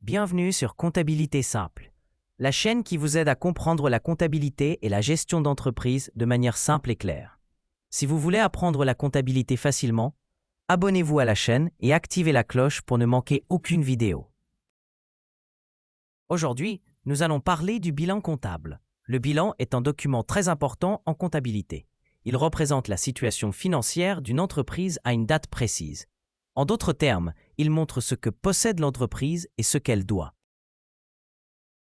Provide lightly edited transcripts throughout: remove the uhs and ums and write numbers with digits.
Bienvenue sur Comptabilité Simple, la chaîne qui vous aide à comprendre la comptabilité et la gestion d'entreprise de manière simple et claire. Si vous voulez apprendre la comptabilité facilement, abonnez-vous à la chaîne et activez la cloche pour ne manquer aucune vidéo. Aujourd'hui, nous allons parler du bilan comptable. Le bilan est un document très important en comptabilité. Il représente la situation financière d'une entreprise à une date précise. En d'autres termes, il montre ce que possède l'entreprise et ce qu'elle doit.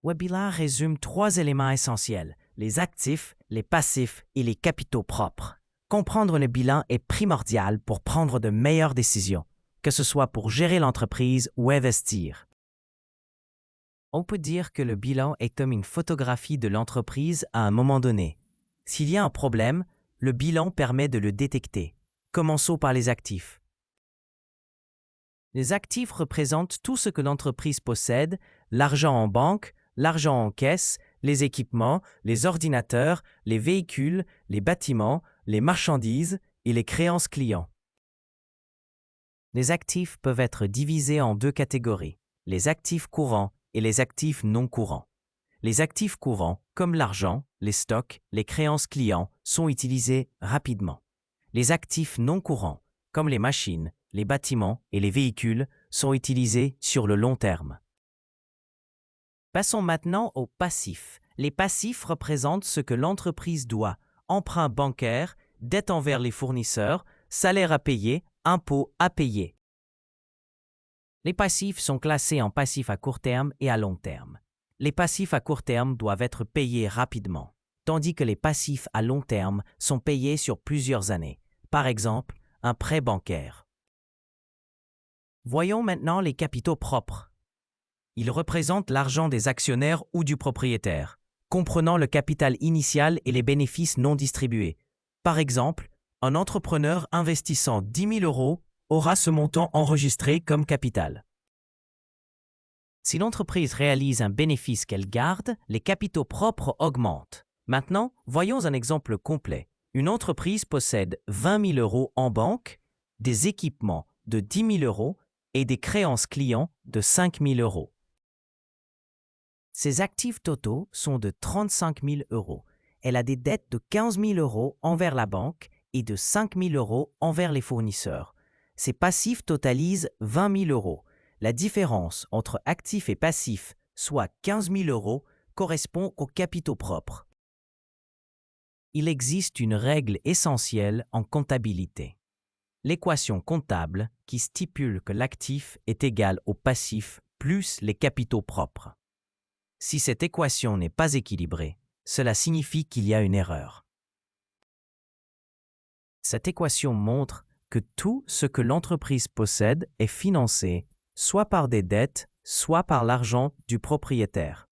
Le bilan résume 3 éléments essentiels, les actifs, les passifs et les capitaux propres. Comprendre le bilan est primordial pour prendre de meilleures décisions, que ce soit pour gérer l'entreprise ou investir. On peut dire que le bilan est comme une photographie de l'entreprise à un moment donné. S'il y a un problème, le bilan permet de le détecter. Commençons par les actifs. Les actifs représentent tout ce que l'entreprise possède, l'argent en banque, l'argent en caisse, les équipements, les ordinateurs, les véhicules, les bâtiments, les marchandises et les créances clients. Les actifs peuvent être divisés en 2 catégories, les actifs courants et les actifs non courants. Les actifs courants, comme l'argent, les stocks, les créances clients, sont utilisés rapidement. Les actifs non courants, comme les machines, les bâtiments et les véhicules, sont utilisés sur le long terme. Passons maintenant aux passifs. Les passifs représentent ce que l'entreprise doit, emprunts bancaires, dettes envers les fournisseurs, salaires à payer, impôts à payer. Les passifs sont classés en passifs à court terme et à long terme. Les passifs à court terme doivent être payés rapidement, tandis que les passifs à long terme sont payés sur plusieurs années. Par exemple, un prêt bancaire. Voyons maintenant les capitaux propres. Ils représentent l'argent des actionnaires ou du propriétaire, comprenant le capital initial et les bénéfices non distribués. Par exemple, un entrepreneur investissant 10 000 € aura ce montant enregistré comme capital. Si l'entreprise réalise un bénéfice qu'elle garde, les capitaux propres augmentent. Maintenant, voyons un exemple complet. Une entreprise possède 20 000 € en banque, des équipements de 10 000 € et des créances clients de 5 000 €. Ses actifs totaux sont de 35 000 €. Elle a des dettes de 15 000 € envers la banque et de 5 000 € envers les fournisseurs. Ses passifs totalisent 20 000 €. La différence entre actifs et passifs, soit 15 000 €, correspond aux capitaux propres. Il existe une règle essentielle en comptabilité. L'équation comptable qui stipule que l'actif est égal au passif plus les capitaux propres. Si cette équation n'est pas équilibrée, cela signifie qu'il y a une erreur. Cette équation montre que tout ce que l'entreprise possède est financé soit par des dettes, soit par l'argent du propriétaire.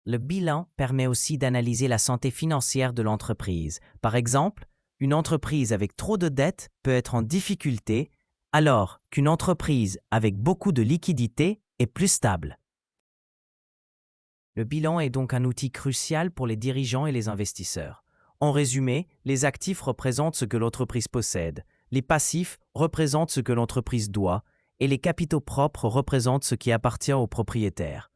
Le bilan permet aussi d'analyser la santé financière de l'entreprise. Par exemple, une entreprise avec trop de dettes peut être en difficulté, alors qu'une entreprise avec beaucoup de liquidités est plus stable. Le bilan est donc un outil crucial pour les dirigeants et les investisseurs. En résumé, les actifs représentent ce que l'entreprise possède, les passifs représentent ce que l'entreprise doit, et les capitaux propres représentent ce qui appartient au propriétaire.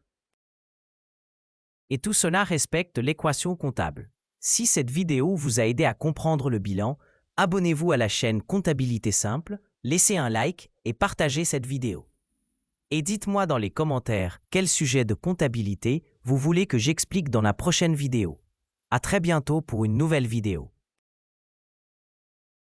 Et tout cela respecte l'équation comptable. Si cette vidéo vous a aidé à comprendre le bilan, abonnez-vous à la chaîne Comptabilité Simple, laissez un like et partagez cette vidéo. Et dites-moi dans les commentaires quel sujet de comptabilité vous voulez que j'explique dans la prochaine vidéo. À très bientôt pour une nouvelle vidéo.